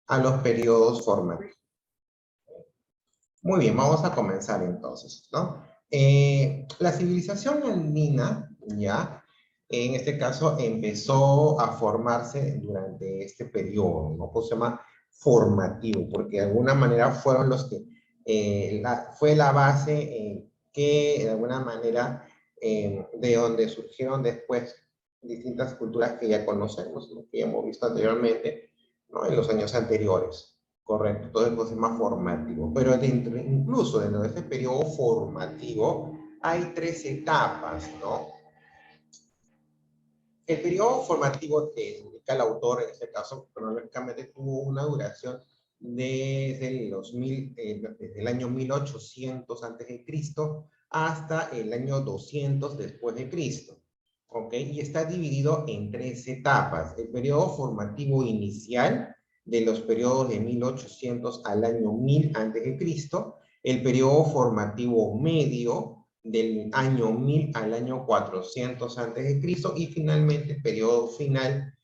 a los periodos formativos. Muy bien, vamos a comenzar entonces, ¿no? La civilización andina, ya, en este caso, empezó a formarse durante este periodo, ¿no? Pues se llama formativo, porque de alguna manera fueron los que, fue la base que de alguna manera, de donde surgieron después distintas culturas que ya conocemos, ¿no? Que ya hemos visto anteriormente, ¿no? En los años anteriores. Correcto, todo el proceso formativo. Pero dentro, incluso dentro de este periodo formativo hay tres etapas, ¿no? El periodo formativo que indica el autor, en este caso, cronológicamente tuvo una duración desde el año 1800 a.C. hasta el año 200 después de Cristo. ¿Ok? Y está dividido en tres etapas. El periodo formativo inicial, de los periodos de 1800 al año 1000 a.C., el periodo formativo medio, del año 1000 al año 400 a.C., y finalmente el periodo final,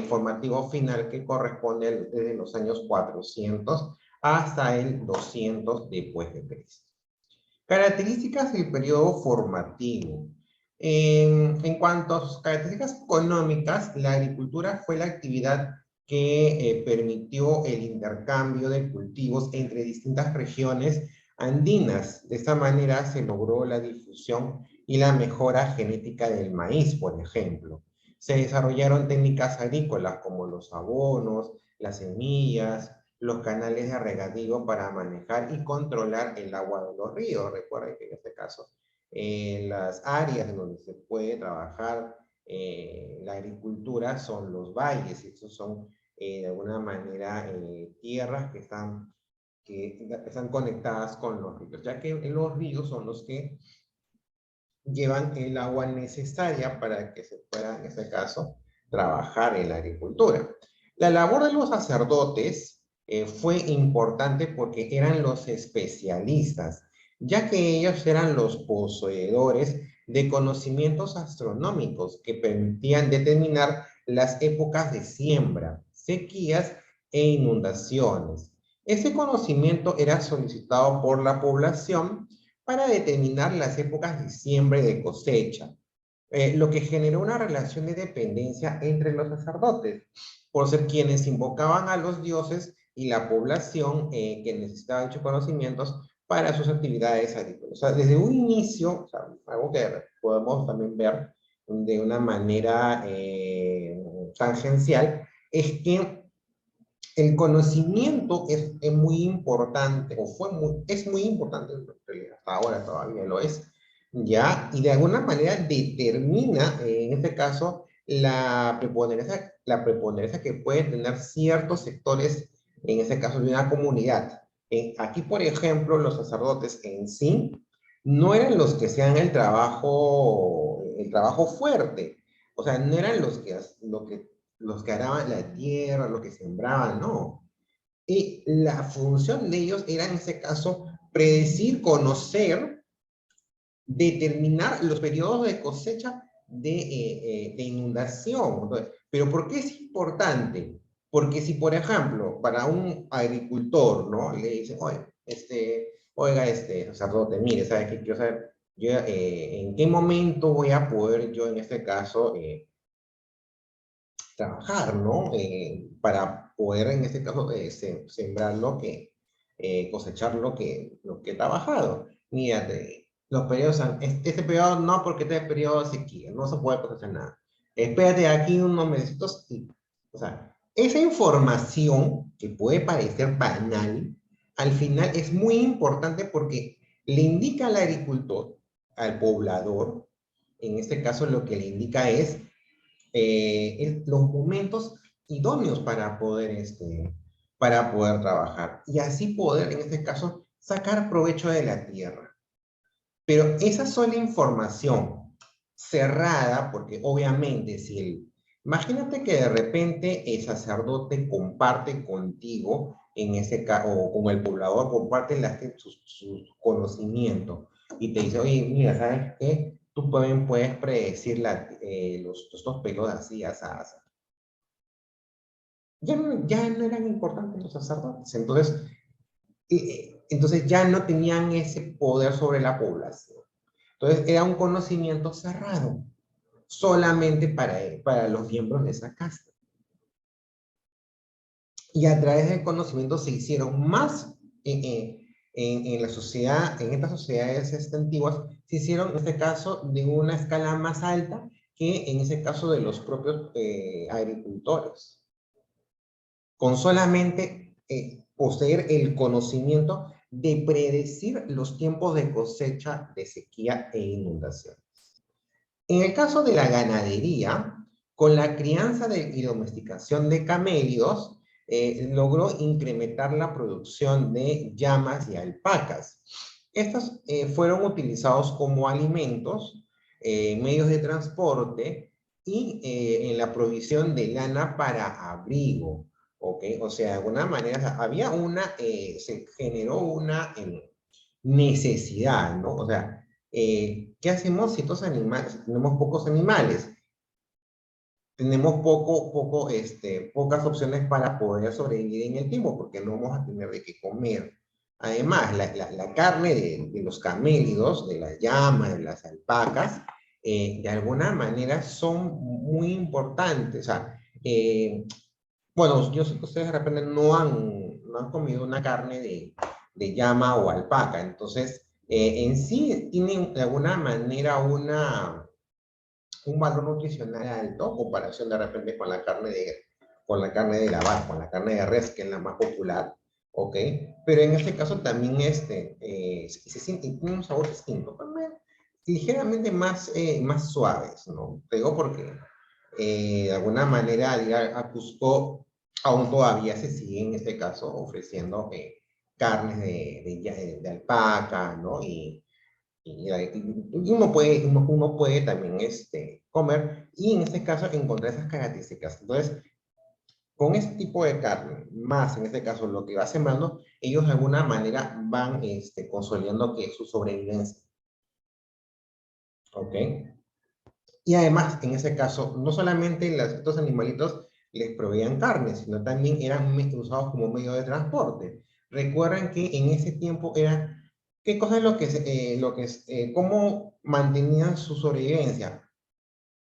formativo final, que corresponde desde los años 400 hasta el 200 después de Cristo. Características del periodo formativo. En cuanto a sus características económicas, la agricultura fue la actividad que permitió el intercambio de cultivos entre distintas regiones andinas. De esta manera se logró la difusión y la mejora genética del maíz, por ejemplo. Se desarrollaron técnicas agrícolas como los abonos, las semillas, los canales de regadío para manejar y controlar el agua de los ríos. Recuerden que en este caso, las áreas en donde se puede trabajar la agricultura son los valles. Estos son, de alguna manera, tierras que están conectadas con los ríos, ya que los ríos son los que llevan el agua necesaria para que se pueda, en este caso, trabajar en la agricultura. La labor de los sacerdotes fue importante porque eran los especialistas, ya que ellos eran los poseedores de conocimientos astronómicos que permitían determinar las épocas de siembra, sequías e inundaciones. Ese conocimiento era solicitado por la población para determinar las épocas de siembra y de cosecha, lo que generó una relación de dependencia entre los sacerdotes, por ser quienes invocaban a los dioses y la población que necesitaba dichos conocimientos para sus actividades agrícolas. O sea, desde un inicio, o sea, algo que podemos también ver de una manera tangencial, es que el conocimiento es muy importante, o es muy importante en realidad, hasta ahora todavía lo es, ¿ya? Y de alguna manera determina, en este caso, la preponderancia que pueden tener ciertos sectores, en este caso de una comunidad. Aquí, por ejemplo, los sacerdotes en sí no eran los que hacían el trabajo fuerte, o sea, no eran los que araban la tierra, los que sembraban, no. Y la función de ellos era, en ese caso, predecir, conocer, determinar los periodos de cosecha de inundación. Entonces, pero ¿por qué es importante? Porque si, por ejemplo, para un agricultor, ¿no? Le dicen, oiga, sacerdote, mire, ¿sabe qué quiero saber? Yo, ¿en qué momento voy a poder yo, en este caso, trabajar, ¿no? Para poder, en este caso, sembrar cosechar lo que he trabajado. Mírate, los periodos, este periodo no, porque este periodo de sequía, no se puede cosechar nada. Espérate aquí unos mesecitos y, o sea, esa información que puede parecer banal, al final es muy importante porque le indica al agricultor, al poblador, en este caso lo que le indica es los momentos idóneos para poder trabajar y así poder, en este caso, sacar provecho de la tierra. Pero esa sola información cerrada, porque obviamente imagínate que de repente el sacerdote comparte contigo, en ese caso, o con el poblador, comparte sus conocimientos y te dice, oye, mira, ¿sabes qué? Tú también puedes predecir estos periodos así, así. ya no eran importantes los sacerdotes. Entonces ya no tenían ese poder sobre la población. Entonces era un conocimiento cerrado, solamente para los miembros de esa casta. Y a través del conocimiento se hicieron más en la sociedad, en estas sociedades antiguas, se hicieron en este caso de una escala más alta que en ese caso de los propios agricultores. Con solamente poseer el conocimiento de predecir los tiempos de cosecha, de sequía e inundación. En el caso de la ganadería, con la crianza y domesticación de camellos, logró incrementar la producción de llamas y alpacas. Estos fueron utilizados como alimentos, medios de transporte y en la provisión de lana para abrigo. ¿Ok? O sea, de alguna manera había se generó una necesidad, ¿no? O sea, ¿qué hacemos si estos animales, tenemos pocos animales? Tenemos pocas opciones para poder sobrevivir en el tiempo, porque no vamos a tener de qué comer. Además, la carne de los camélidos, de las llamas, de las alpacas, de alguna manera son muy importantes. O sea, bueno, yo sé que ustedes de repente no han comido una carne de llama o alpaca, entonces en sí tienen de alguna manera un valor nutricional alto, en comparación de repente con la carne de la vaca, con la carne de res, que es la más popular, ¿ok? Pero en este caso también se siente, tiene un sabor distinto, también ligeramente más suaves, ¿no? Te digo porque de alguna manera a Cusco aún todavía se sigue en este caso ofreciendo carnes de alpaca, ¿no? Y uno puede también comer y en este caso encontrar esas características. Entonces, con este tipo de carne, más en este caso lo que va sembrando, ellos de alguna manera van consolidando que su sobrevivencia. ¿Ok? Y además, en ese caso, no solamente estos animalitos les proveían carne, sino también eran usados como medio de transporte. Recuerden que en ese tiempo ¿qué cosa es cómo mantenían su sobrevivencia?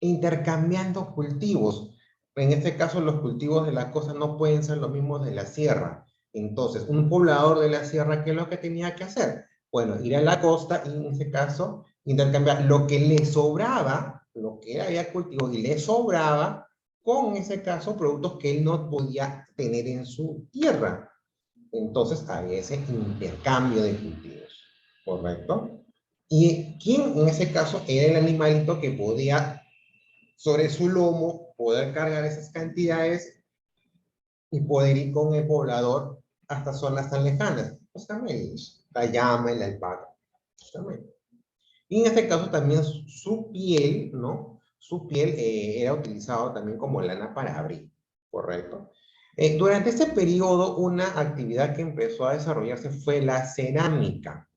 Intercambiando cultivos. En este caso, los cultivos de la costa no pueden ser los mismos de la sierra. Entonces, un poblador de la sierra, ¿qué es lo que tenía que hacer? Bueno, ir a la costa y en este caso intercambiar lo que le sobraba, lo que había cultivado y le sobraba, con en ese caso productos que él no podía tener en su tierra. Entonces había ese intercambio de cultivos, ¿correcto? Y quién en ese caso era el animalito que podía sobre su lomo poder cargar esas cantidades y poder ir con el poblador hasta zonas tan lejanas. Los camellos, la llama y la alpaca. Y en este caso también su piel, ¿no? Su piel era utilizado también como lana para abrigo, ¿correcto? Durante este periodo, una actividad que empezó a desarrollarse fue la cerámica.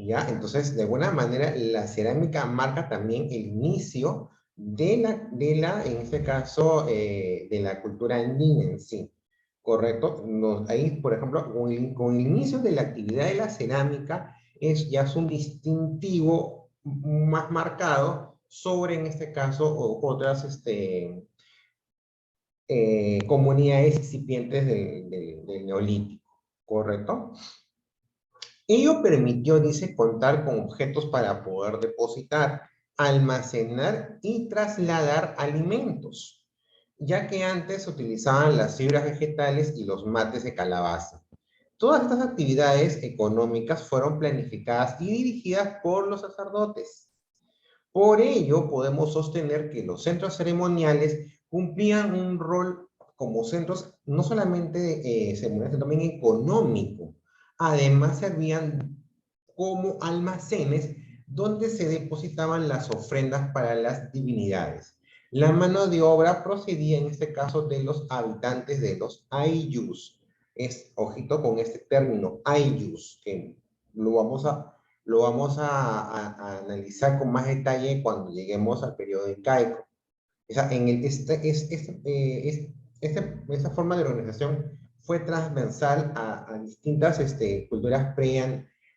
¿Ya? Entonces, de alguna manera, la cerámica marca también el inicio en este caso, de la cultura andina en sí, ¿correcto? Ahí, por ejemplo, con el inicio de la actividad de la cerámica, ya es un distintivo más marcado sobre, en este caso, otras comunidades incipientes del Neolítico, ¿correcto? Ello permitió, dice, contar con objetos para poder depositar, almacenar y trasladar alimentos, ya que antes se utilizaban las fibras vegetales y los mates de calabaza. Todas estas actividades económicas fueron planificadas y dirigidas por los sacerdotes. Por ello, podemos sostener que los centros ceremoniales cumplían un rol como centros no solamente ceremoniales, sino también económico. Además, servían como almacenes donde se depositaban las ofrendas para las divinidades. La mano de obra procedía en este caso de los habitantes de los ayllus. Ojito con este término, ayllus, que lo vamos a analizar con más detalle cuando lleguemos al periodo incaico. O sea, esa forma de organización fue transversal a distintas culturas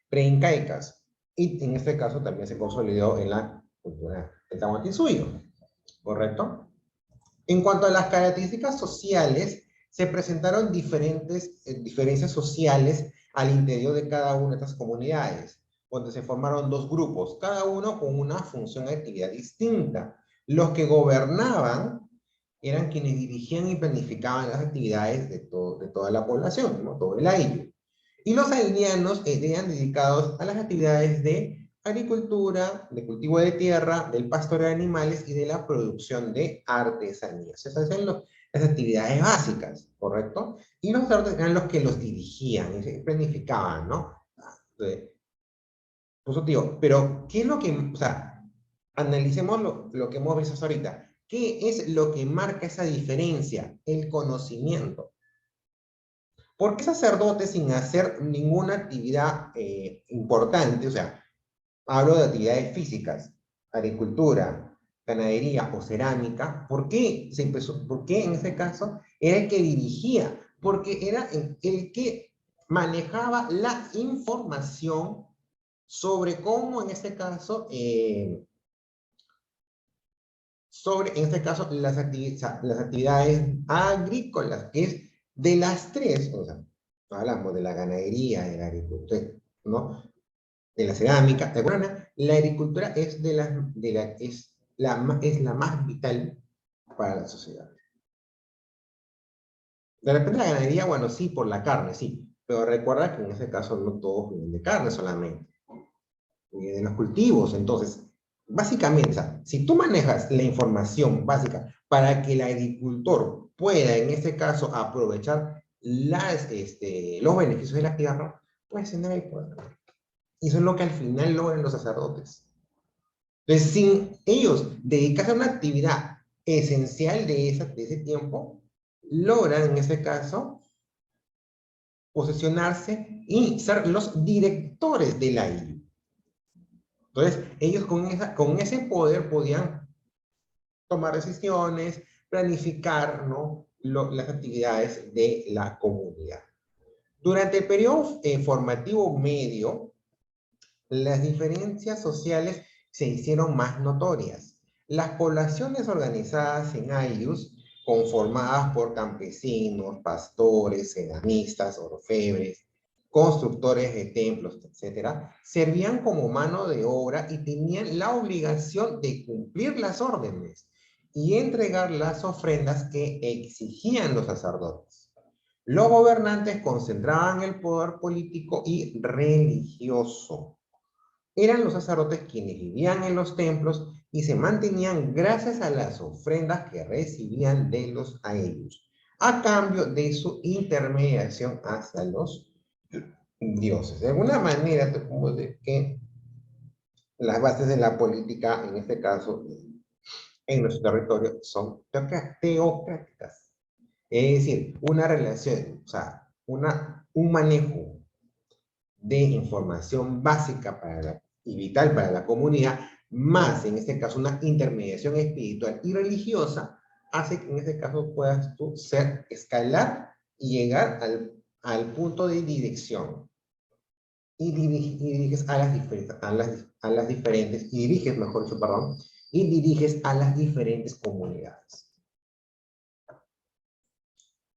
preincaicas. Y en este caso también se consolidó en la cultura del Tahuantinsuyo, ¿correcto? En cuanto a las características sociales, se presentaron diferentes diferencias sociales al interior de cada una de estas comunidades, donde se formaron dos grupos, cada uno con una función y actividad distinta. Los que gobernaban eran quienes dirigían y planificaban las actividades de toda la población, ¿no? Todo el ayllu. Y los aldeanos eran dedicados a las actividades de agricultura, de cultivo de tierra, del pastoreo de animales y de la producción de artesanías. Esas eran las actividades básicas, ¿correcto? Y los sacerdotes eran los que los dirigían y planificaban, ¿no? Entonces, por eso te digo, pero ¿qué es lo que, o sea, analicemos lo que hemos visto hasta ahorita? ¿Qué es lo que marca esa diferencia? El conocimiento. ¿Por qué sacerdotes sin hacer ninguna actividad importante? O sea, hablo de actividades físicas, agricultura, ganadería o cerámica. ¿Por qué se empezó? ¿Por qué en ese caso era el que dirigía? Porque era el que manejaba la información sobre cómo en este caso, las actividades agrícolas, que es de las tres, o sea, hablamos de la ganadería, de la agricultura, ¿no? De la cerámica, ¿te acuerdas? La agricultura es, es la más vital para la sociedad. De repente la ganadería, bueno, sí, por la carne, sí, pero recuerda que en ese caso no todos viven de carne solamente, viven de los cultivos. Entonces, básicamente, o sea, si tú manejas la información básica para que el agricultor pueda, en este caso, aprovechar los beneficios de la tierra, pues tener el poder. Y eso es lo que al final logran los sacerdotes. Entonces, sin ellos dedicarse a una actividad esencial de ese tiempo, logran en ese caso posesionarse y ser los directores del ayllu. Entonces, ellos con ese poder podían tomar decisiones, planificar, ¿no? Las actividades de la comunidad. Durante el periodo formativo medio, las diferencias sociales se hicieron más notorias. Las poblaciones organizadas en aylus, conformadas por campesinos, pastores, ceramistas, orfebres, constructores de templos, etc., servían como mano de obra y tenían la obligación de cumplir las órdenes y entregar las ofrendas que exigían los sacerdotes. Los gobernantes concentraban el poder político y religioso. Eran los sacerdotes quienes vivían en los templos y se mantenían gracias a las ofrendas que recibían de los aelyus, a cambio de su intermediación hacia los dioses. De alguna manera, te puedo decir que las bases de la política, en este caso, en nuestro territorio, son teocráticas. Es decir, una relación, o sea, un manejo de información básica y vital para la comunidad, más en este caso una intermediación espiritual y religiosa, hace que en este caso puedas tú escalar y llegar al punto de dirección. Y diriges a las diferentes, y diriges, mejor dicho, perdón, y diriges a las diferentes comunidades.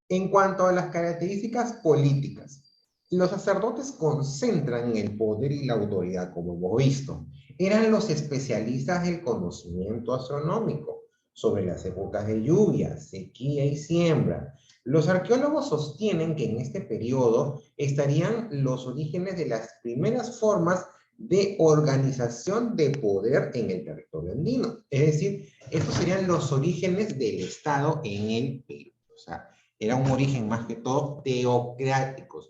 En cuanto a las características políticas, los sacerdotes concentran el poder y la autoridad, como hemos visto. Eran los especialistas del conocimiento astronómico sobre las épocas de lluvia, sequía y siembra. Los arqueólogos sostienen que en este periodo estarían los orígenes de las primeras formas de organización de poder en el territorio andino. Es decir, estos serían los orígenes del Estado en el Perú. O sea, era un origen más que todo teocrático,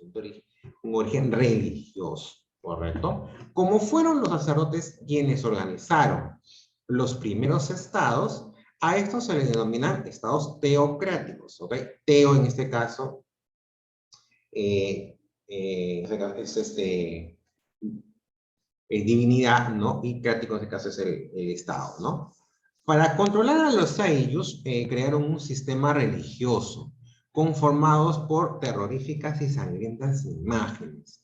un origen religioso, ¿correcto? Como fueron los sacerdotes quienes organizaron los primeros estados, a estos se les denominan estados teocráticos, ¿ok? Teo en este caso es divinidad, ¿no? Y crático en este caso es el estado, ¿no? Para controlar a los Aylus, crearon un sistema religioso conformados por terroríficas y sangrientas imágenes,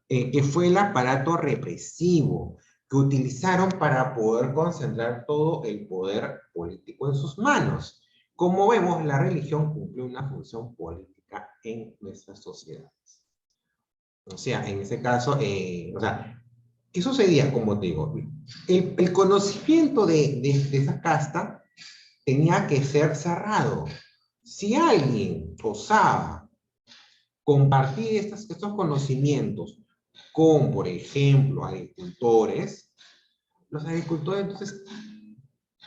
que fue el aparato represivo que utilizaron para poder concentrar todo el poder político en sus manos. Como vemos, la religión cumple una función política en nuestras sociedades. O sea, en este caso, o sea, ¿qué sucedía? Como te digo, el conocimiento de esa casta tenía que ser cerrado. Si alguien osaba compartir estos conocimientos con, por ejemplo, agricultores, los agricultores entonces,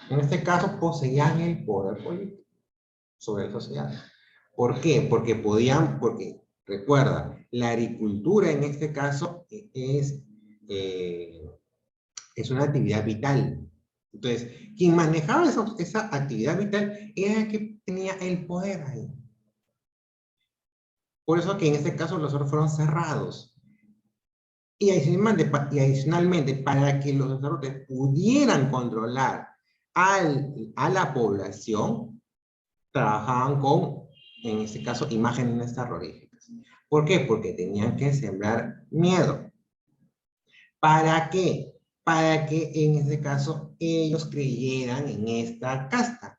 en este caso, poseían el poder político sobre la sociedad. ¿Por qué? Porque recuerda, la agricultura en este caso eh, es una actividad vital. Entonces, quien manejaba esa actividad vital era el que tenía el poder ahí. Por eso que en este caso los otros fueron cerrados. Y adicionalmente, para que los sacerdotes pudieran controlar a la población, trabajaban con, en este caso, imágenes terroríficas. ¿Por qué? Porque tenían que sembrar miedo. ¿Para qué? Para que en este caso ellos creyeran en esta casta.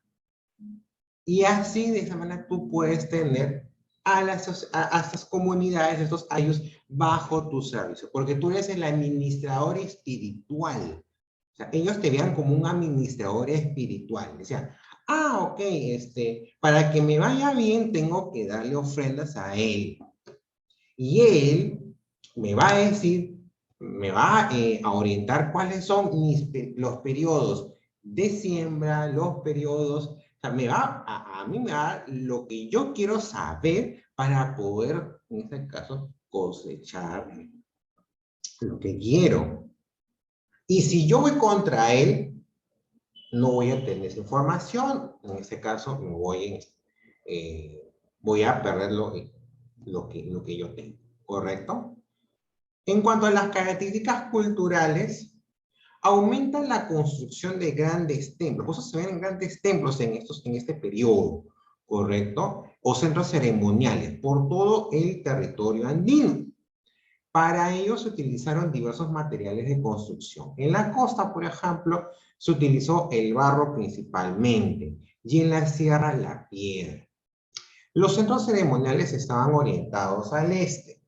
Y así, de esa manera, tú puedes tener a estas comunidades, estos ayos, bajo tu servicio, porque tú eres el administrador espiritual. O sea, ellos te vean como un administrador espiritual. Decían, ah, ok, para que me vaya bien, tengo que darle ofrendas a él. Y él me va a decir, me va a orientar cuáles son los periodos de siembra, los periodos, o sea, a mí me va lo que yo quiero saber para poder, en este caso, cosechar lo que quiero. Y si yo voy contra él, no voy a tener esa información. En este caso, voy a perder lo que yo tengo. ¿Correcto? En cuanto a las características culturales, aumenta la construcción de grandes templos. Por eso se ven en grandes templos en este periodo, ¿correcto? O centros ceremoniales por todo el territorio andino. Para ello se utilizaron diversos materiales de construcción. En la costa, por ejemplo, se utilizó el barro principalmente y en la sierra la piedra. Los centros ceremoniales estaban orientados al este.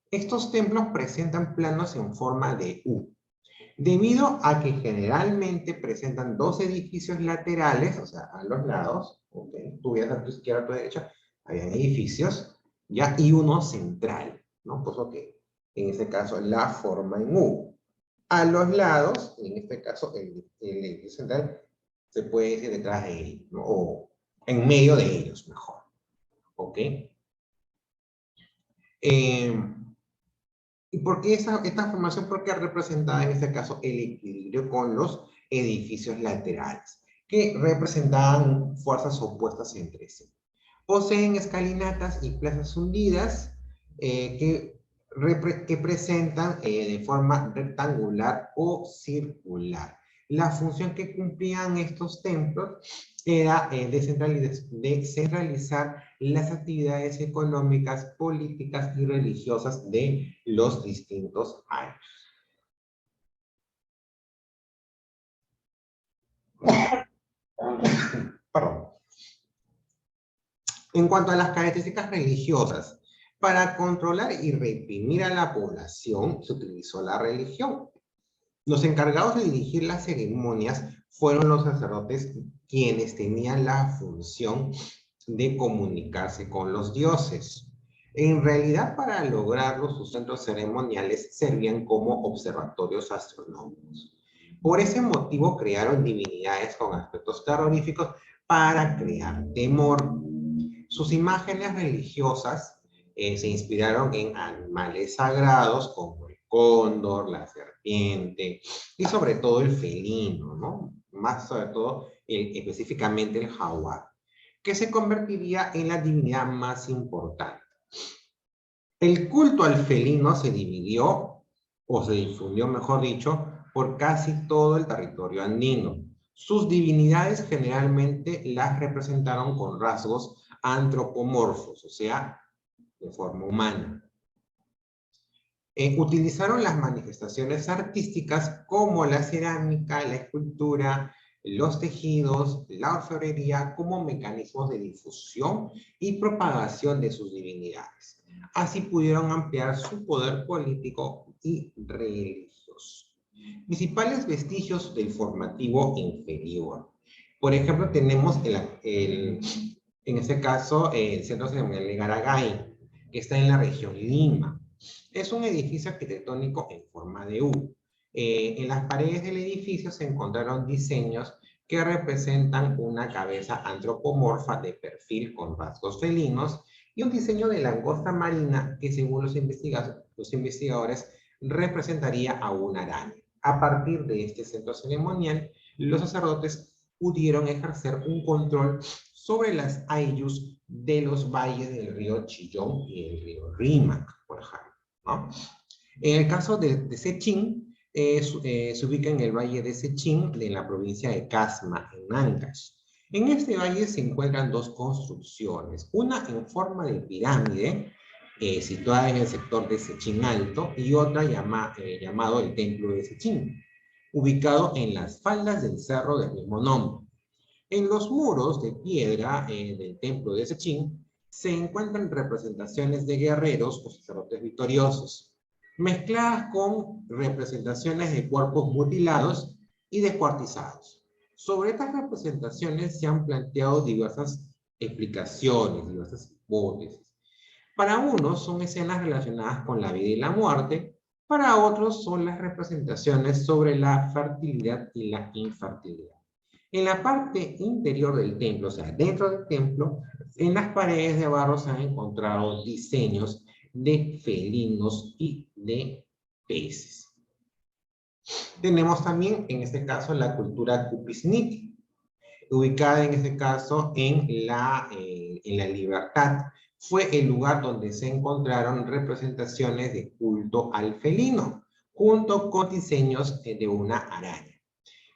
Estos templos presentan planos en forma de U, debido a que generalmente presentan dos edificios laterales, o sea, a los lados, okay, tú veas a tu izquierda, a tu derecha, había edificios, ya, y uno central, ¿no? Pues ok, en este caso la forma en U. A los lados, en este caso el edificio central, se puede decir detrás de él, ¿no? O en medio de ellos, mejor, ¿ok? ¿Y por qué esta formación? Porque representaba en este caso el equilibrio con los edificios laterales, que representaban fuerzas opuestas entre sí. Poseen escalinatas y plazas hundidas que presentan de forma rectangular o circular. La función que cumplían estos templos era descentralizar las actividades económicas, políticas y religiosas de los distintos años. Perdón. En cuanto a las características religiosas, para controlar y reprimir a la población se utilizó la religión. Los encargados de dirigir las ceremonias fueron los sacerdotes, quienes tenían la función de comunicarse con los dioses. En realidad, para lograrlo, sus centros ceremoniales servían como observatorios astronómicos. Por ese motivo crearon divinidades con aspectos terroríficos para crear temor. Sus imágenes religiosas se inspiraron en animales sagrados como el cóndor, la serpiente y sobre todo el felino, ¿no? Más sobre todo, específicamente el jaguar, que se convertiría en la divinidad más importante. El culto al felino se dividió, o se difundió, mejor dicho, por casi todo el territorio andino. Sus divinidades generalmente las representaron con rasgos antropomorfos, o sea, de forma humana. Utilizaron las manifestaciones artísticas como la cerámica, la escultura, los tejidos, la orfebrería como mecanismos de difusión y propagación de sus divinidades. Así pudieron ampliar su poder político y religioso. Principales vestigios del formativo inferior. Por ejemplo, tenemos en este caso el Centro Ceremonial de Garagay, que está en la región Lima. Es un edificio arquitectónico en forma de U. En las paredes del edificio se encontraron diseños que representan una cabeza antropomorfa de perfil con rasgos felinos y un diseño de langosta marina que, según los investigadores, representaría a una araña. A partir de este centro ceremonial, los sacerdotes pudieron ejercer un control sobre las ayllus de los valles del río Chillón y el río Rímac, por ejemplo, ¿no? En el caso de Sechín, se ubica en el valle de Sechín, en la provincia de Casma, en Ancash. En este valle se encuentran dos construcciones, una en forma de pirámide, situada en el sector de Sechín Alto, y otra llamado el Templo de Sechín, ubicado en las faldas del cerro del mismo nombre. En los muros de piedra del Templo de Sechín se encuentran representaciones de guerreros o sacerdotes victoriosos, mezcladas con representaciones de cuerpos mutilados y descuartizados. Sobre estas representaciones se han planteado diversas explicaciones, diversas hipótesis. Para unos son escenas relacionadas con la vida y la muerte, para otros son las representaciones sobre la fertilidad y la infertilidad. En la parte interior del templo, o sea, dentro del templo, en las paredes de barro se han encontrado diseños de felinos y de peces. Tenemos también, en este caso, la cultura Cupisniti, ubicada en este caso en la Libertad. Fue el lugar donde se encontraron representaciones de culto al felino, junto con diseños de una araña,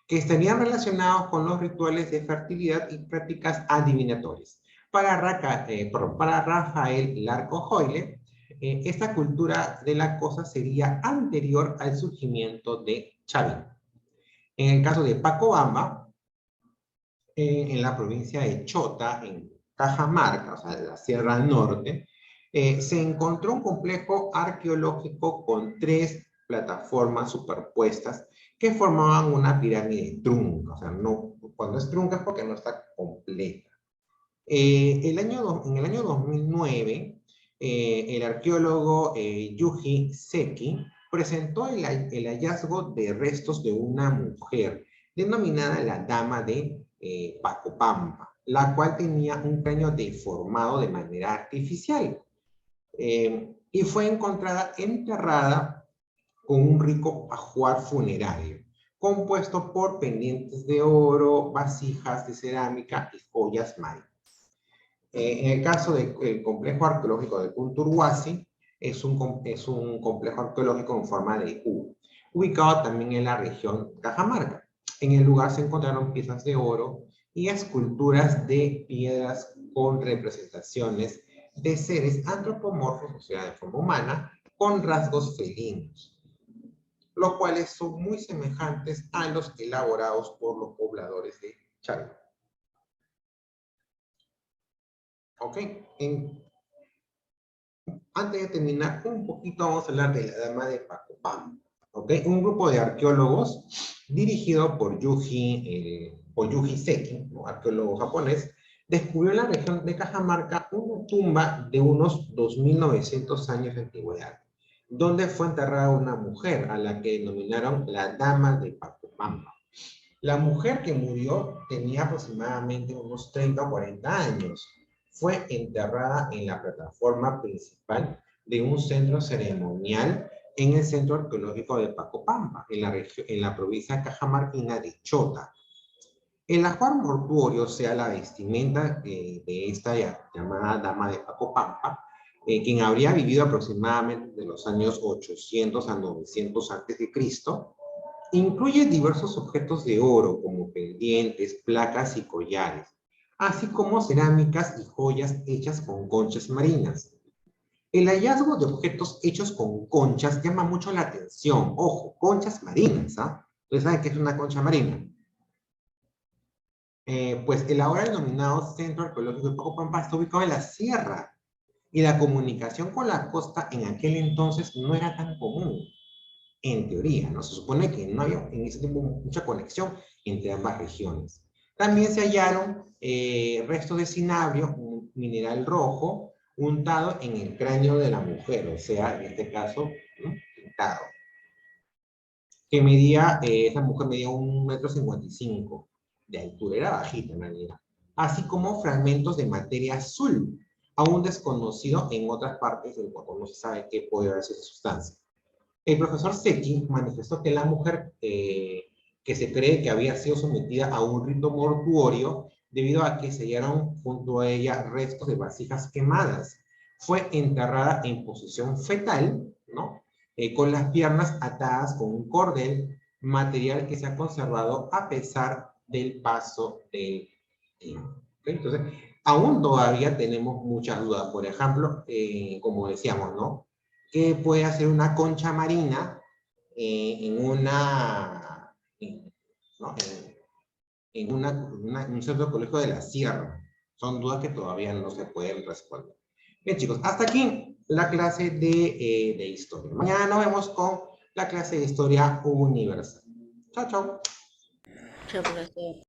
que estarían relacionados con los rituales de fertilidad y prácticas adivinatorias. Para Rafael Larco Hoyle, esta cultura de la cosa sería anterior al surgimiento de Chavín. En el caso de Pacobamba, en la provincia de Chota, en Cajamarca, o sea, de la Sierra Norte, se encontró un complejo arqueológico con 3 plataformas superpuestas que formaban una pirámide trunca. O sea, no, cuando es trunca es porque no está completa. En el año 2009, el arqueólogo Yuji Seki presentó el hallazgo de restos de una mujer denominada la Dama de Pacopampa, la cual tenía un cráneo deformado de manera artificial y fue encontrada enterrada con un rico ajuar funerario, compuesto por pendientes de oro, vasijas de cerámica y joyas marinas. En el caso del complejo arqueológico de Kunturhuasi, es un complejo arqueológico en forma de U, ubicado también en la región Cajamarca. En el lugar se encontraron piezas de oro y esculturas de piedras con representaciones de seres antropomorfos, o sea, de forma humana, con rasgos felinos, los cuales son muy semejantes a los elaborados por los pobladores de Chavín. Ok, antes de terminar un poquito vamos a hablar de la Dama de Pacopampa. Ok, un grupo de arqueólogos dirigido por Yuji Seki, un arqueólogo japonés, descubrió en la región de Cajamarca una tumba de unos 2.900 años de antigüedad, donde fue enterrada una mujer a la que denominaron la Dama de Pacopampa. La mujer que murió tenía aproximadamente unos 30 o 40 años. Fue enterrada en la plataforma principal de un centro ceremonial en el Centro Arqueológico de Pacopampa, en la provincia cajamarquina de Chota. El ajuar mortuorio, o sea, la vestimenta de esta llamada Dama de Pacopampa, quien habría vivido aproximadamente de los años 800 a 900 a.C., Incluye diversos objetos de oro, como pendientes, placas y collares, así como cerámicas y joyas hechas con conchas marinas. El hallazgo de objetos hechos con conchas llama mucho la atención. Ojo, conchas marinas, ¿ah? ¿Ustedes saben qué es una concha marina? Pues el ahora denominado Centro Arqueológico de Pacopampa está ubicado en la sierra, y la comunicación con la costa en aquel entonces no era tan común, en teoría, ¿no? Se supone que no había en ese tiempo mucha conexión entre ambas regiones. También se hallaron restos de cinabrio, un mineral rojo, untado en el cráneo de la mujer, o sea, en este caso, ¿no? Pintado. Que medía, esa mujer medía 1,55 m de altura, era bajita en realidad. Así como fragmentos de materia azul, aún desconocido en otras partes del cuerpo, no se sabe qué puede haber sido esa sustancia. El profesor Secchi manifestó que la mujer, que se cree que había sido sometida a un rito mortuorio debido a que se hallaron junto a ella restos de vasijas quemadas. Fue enterrada en posición fetal, ¿no? Con las piernas atadas con un cordel, material que se ha conservado a pesar del paso del tiempo. ¿Okay? Entonces, aún todavía tenemos muchas dudas. Por ejemplo, como decíamos, ¿no? ¿Qué puede hacer una concha marina en una, ¿no? En un centro colegio de la sierra? Son dudas que todavía no se pueden responder. Bien, chicos, hasta aquí la clase de historia. Mañana nos vemos con la clase de historia universal. Chao, chao. Muchas gracias.